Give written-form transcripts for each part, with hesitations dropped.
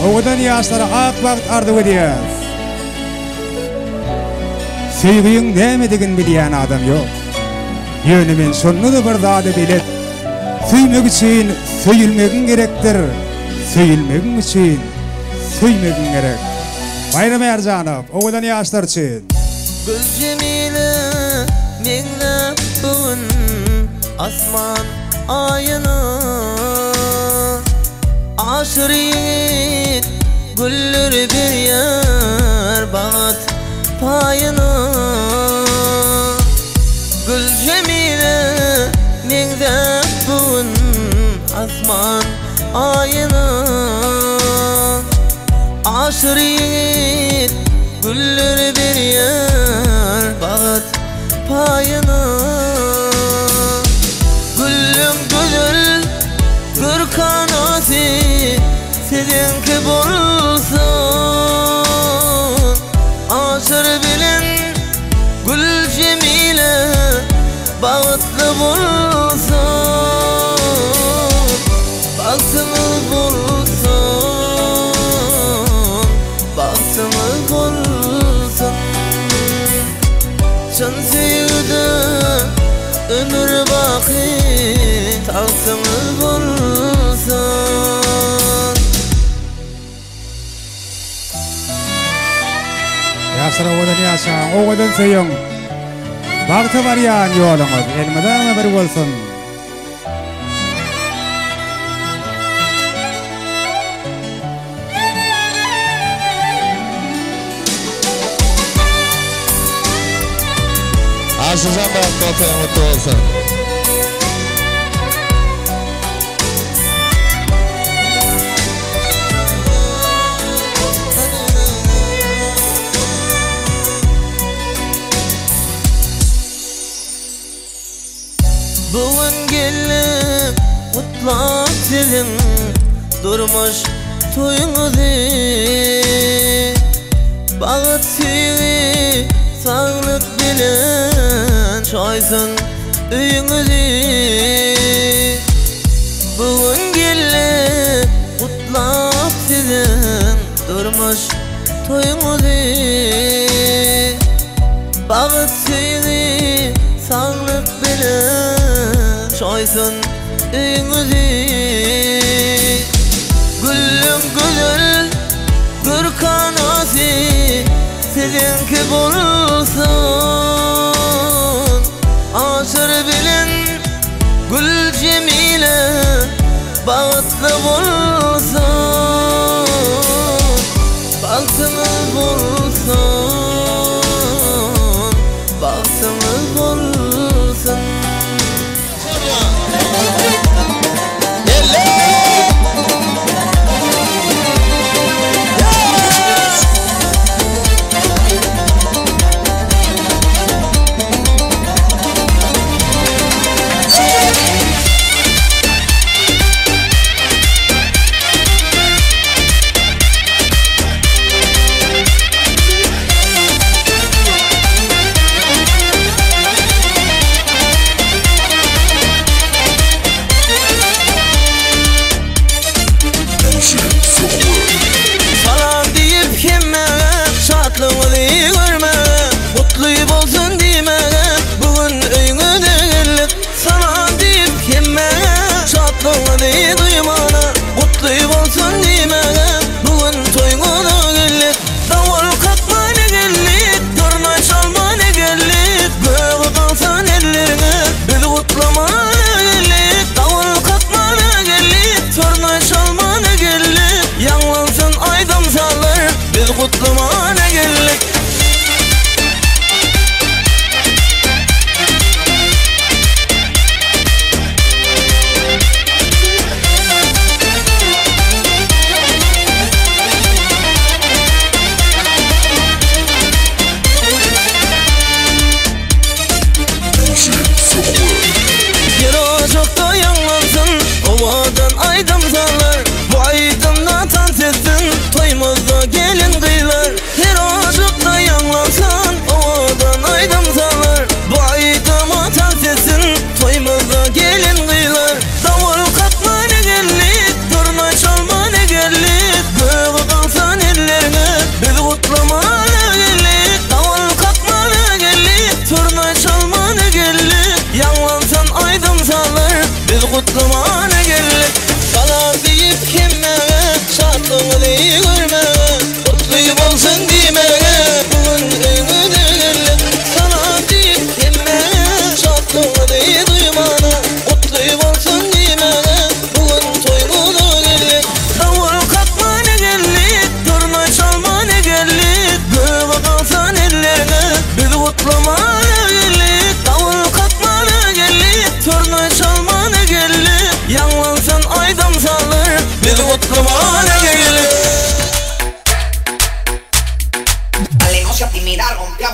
Oğudan yaşlara ak vakt ardı ödeyez. Söygüyün nemediğin bileyen adam yok. Yönümün sonunu da bir daha da bilet. Söymek için söyülmegin gerektir. Söyülmegin için söylemegin gerek. Bayram Ercanov, oğudan yaşlar için. Gül Cemile meňde bugün asman ayını aşır yiğit güller berýär bagat payını. Gül Cemile meňde bugün asman ayını aşır yiğit güller berýär bagat payını. Güllüm güzel gür kanaty seninki bolsun, aşır bilen Gül Cemile bagatly bolsun, bagtymyz bolsun, bagtymyz bolsun. Can sevdi ömür baki tahtımız bulsun. Yaşlar oğudan yaşa, oğudan söyün. Baktı var ya yolumuz, elmeden bir olsun. Arsızan baktı okuyun mutlu olsun. Bugün gelip mutlak sizin durmuş toyunuzu, bagat süýüni sağlık bilen çoysun öýüňizi. Bugün gelip mutlak sizin durmuş toyunuzu, bagat süýüni sağlık bilen çoysun öýüňizi. Güllüm güzel gür kanaty seninki bolsun, aşır bilen Gül Cemile bagatly bolsun, bagtymyz bolsun, bagtymyz bolsun.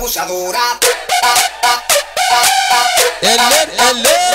abusadora. Eller eller.